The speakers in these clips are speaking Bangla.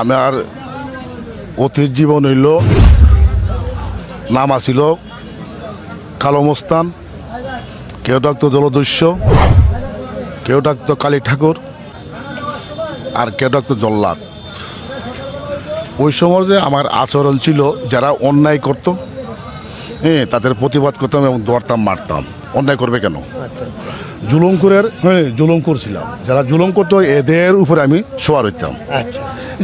আমার অতীত জীবন হইল, নাম আছিল কালো মস্তান, কেউ ডাকতো জলদস্য, কেউ ডাকতো কালী ঠাকুর, আর কেউ ডাকতো জল্লাদ। ওই সময় যে আমার আচরণ ছিল, যারা অন্যায় করতো তাদের প্রতিবাদ করতাম এবং দৌড়তাম, মারতাম। অন্যায় করবে কেন? জুলুম করে জুলুম করছিলাম, যারা জুলুম করতো এদের উপরে আমি সোয়ার হইতাম।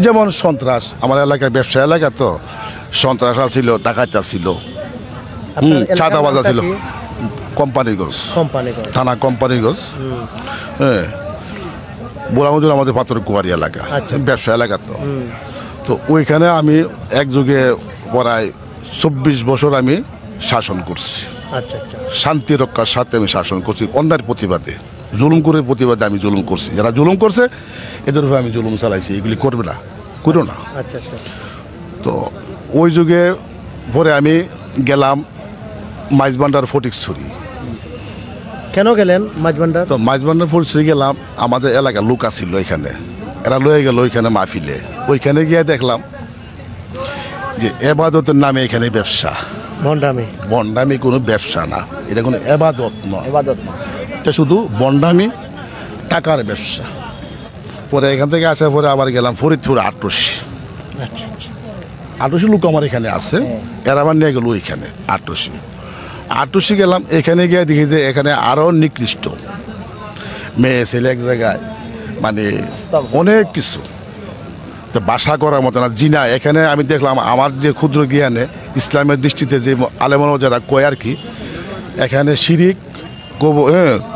যেমন সন্ত্রাস, আমার এলাকায় ব্যবসা এলাকা, তো সন্ত্রাস ছিল, ডাকাইতা ছিল, চাঁদাবাজ ছিল। কোম্পানিগঞ্জ থানা, কোম্পানিগঞ্জ, বোলামজুর আমাদের পাথর কুয়ারি এলাকা, ব্যবসা এলাকা। তো ওইখানে আমি এক যুগে প্রায় 24 বছর আমি শাসন করছি। শান্তি রক্ষার সাথে আমি শাসন করছি, অন্যায়ের প্রতিবাদে, জুলুম করে প্রতিবাদে আমি জুলুম করছি। যারা জুলুম করছে এদের উপরে আমি জুলুম চালাইছি, এগুলি করবে না, করো না। তো ওই যুগে পরে আমি গেলাম মাইজবান্ডার ফটিকছড়ি। কেন গেলেন মাইজবান্ডার? তো মাইজবান্ডার ফটিকছড়ি গেলাম, আমাদের এলাকার লোক ছিল এখানে, এরা লয়ে গেল ওইখানে মাহফিলে। ওইখানে গিয়ে দেখলাম যে এবাদতের নামে এখানে ব্যবসা। বন্ডামি কোনো ব্যবসা না, এটা কোনো এবাদত নয়, এটা শুধু বন্ডামি, টাকার ব্যবসা। পরে এখান থেকে আসার পরে আবার গেলাম ফরিদপুর আটরশি। আটরশি লোক আমার এখানে আছে, এরা আবার নিয়ে গেল ওইখানে আটরশি গেলাম। এখানে গিয়ে দেখি যে এখানে আরো নিকৃষ্ট মেয়ে ছেলে এক জায়গায়, মানে অনেক কিছু, তো বাসা করার মতো না, জিনা। এখানে আমি দেখলাম আমার যে ক্ষুদ্র জ্ঞানে, ইসলামের দৃষ্টিতে যে আলেমরা যারা কয় আর কি, এখানে শিরিক,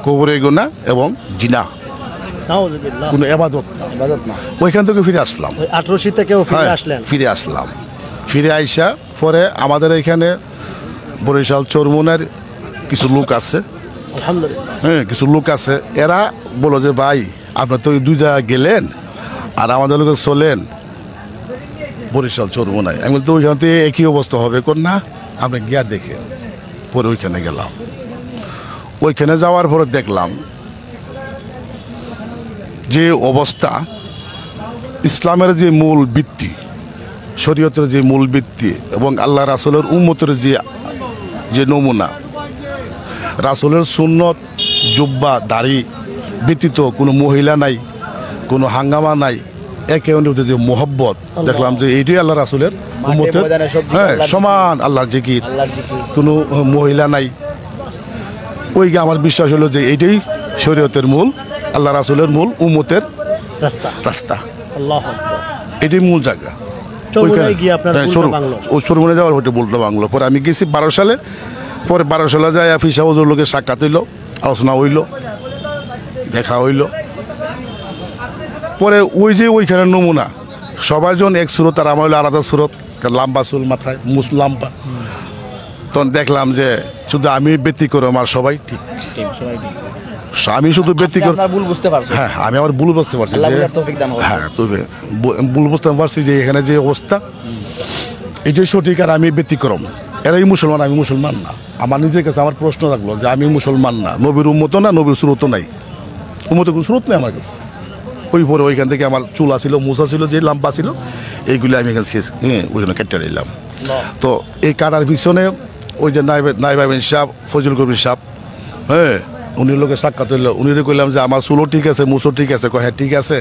কবরে গুনাহ এবং জিনা, কোনো এবাদত না। ওইখান থেকে ফিরে আসলাম, ফিরে আসলাম। ফিরে আইসা পরে আমাদের এখানে বরিশাল চরমুনের কিছু লোক আছে, কিছু লোক আছে, এরা বলো যে ভাই আপনার তো দুই জায়গায় গেলেন আর আমাদের লোকে চলেন বরিশাল চরমুনায়। আমি বলতে ওইখান থেকে একই অবস্থা হবে, কোন না আপনি গিয়া দেখে। পরে ওইখানে গেলাম, ওইখানে যাওয়ার পরে দেখলাম যে অবস্থা, ইসলামের যে মূল ভিত্তি, শরীয়তের যে মূল ভিত্তি এবং আল্লাহ রাসূলের উম্মতের যে নমুনা, রাসূলের সুন্নত, জুব্বা, দাড়ি ব্যতীত কোনো মহিলা নাই, কোনো হাঙ্গামা নাই, একে অন্যের যে মোহব্বত, দেখলাম যে এইটাই আল্লাহ রাসূলের উম্মতের সমান আল্লাহর জিকির, কোনো মহিলা নাই। ওইকে আমার বিশ্বাস হলো যে এইটাই শরীয়তের মূল, আল্লাহ রাসূলের মূল, উম্মতের রাস্তা, এটাই মূল জায়গা। চরমুনায় যাওয়ার ওইটা বলতে বাংলো। পরে আমি গেছি 12 সালে, পরে 12 সালে যাই ফিসা হুজুর লোকের সাক্ষাৎ হইল, আলোচনা হইল, দেখা হইল। পরে ওই যে ওইখানে নমুনা, সবার জন্য এক সুরত, আর আমার হইলো আলাদা সুরত, লাম্বা চুল মাথায়, লাম্বা। তখন দেখলাম যে শুধু আমি ব্যতিক্রম আর সবাই ঠিক। আমি শুধু ব্যতিক্রম, হ্যাঁ আমি আমার ভুল বুঝতে পারছি, হ্যাঁ তবে ভুল বুঝতে পারছি যে এখানে যে অবস্থা এটাই সঠিক আর আমি ব্যতিক্রম। এরাই মুসলমান, আমি মুসলমান না। আমার নিজের কাছে আমার প্রশ্ন থাকলো যে আমি মুসলমান না, নবীর উম্মত না, নবীর সুরত নাই, উম্মতের কোনো সুরত নেই আমার কাছে। ওই পরে ওইখান থেকে আমার চুলা ছিল, মোছা ছিল, যে লাম্বা ছিল, এইগুলি আমি এখানে ওইখানে কেটে নিলাম। তো এই কাটার পিছনে ওই যে নাইবাবিন সাহেব, ফজল কবির সাহেব, উনির লোকের সাক্ষাৎ হইলো। উনিরে কইলাম যে আমার চুলও ঠিক আছে, মুছও ঠিক আছে। হ্যাঁ ঠিক আছে,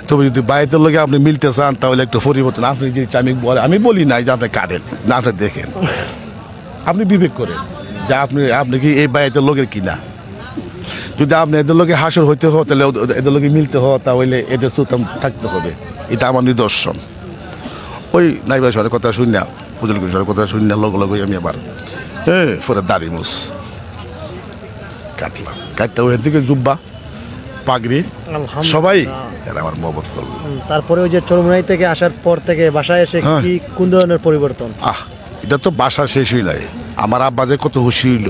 তবে যদি বাইরের লোকে আপনি মিলতে চান তাহলে একটু পরিবর্তন। আপনি যে আমি বলি নাই যে আপনি কাটেন না, আপনি দেখেন, আপনি বিবেক করেন যে আপনি কি এই বাইরের লোকের কিনা। যদি আপনি এদের লোকে হাসর হইতে হয় তাহলে এদের লোকে মিলতে হয়, তাহলে এদের সুতাম থাকতে হবে। এটা আমার নিদর্শন। ওই নাইবা সরের কথা শুনি না, ফজল কবির সরের কথা শুনি না, লগে আমি আবার পরে দাড়ি মুছ কাটলাম। কাটতে ওখান থেকে জুব্বা, পাগড়ি সবাই আমার মহব্বত করলো। তারপরে ওই যে চরমুনাই থেকে আসার পর থেকে বাসায় এসে কি কোন ধরনের পরিবর্তন? এটা তো বাসা শেষ হই নাই। আমার আব্বা যে কত খুশি হইল,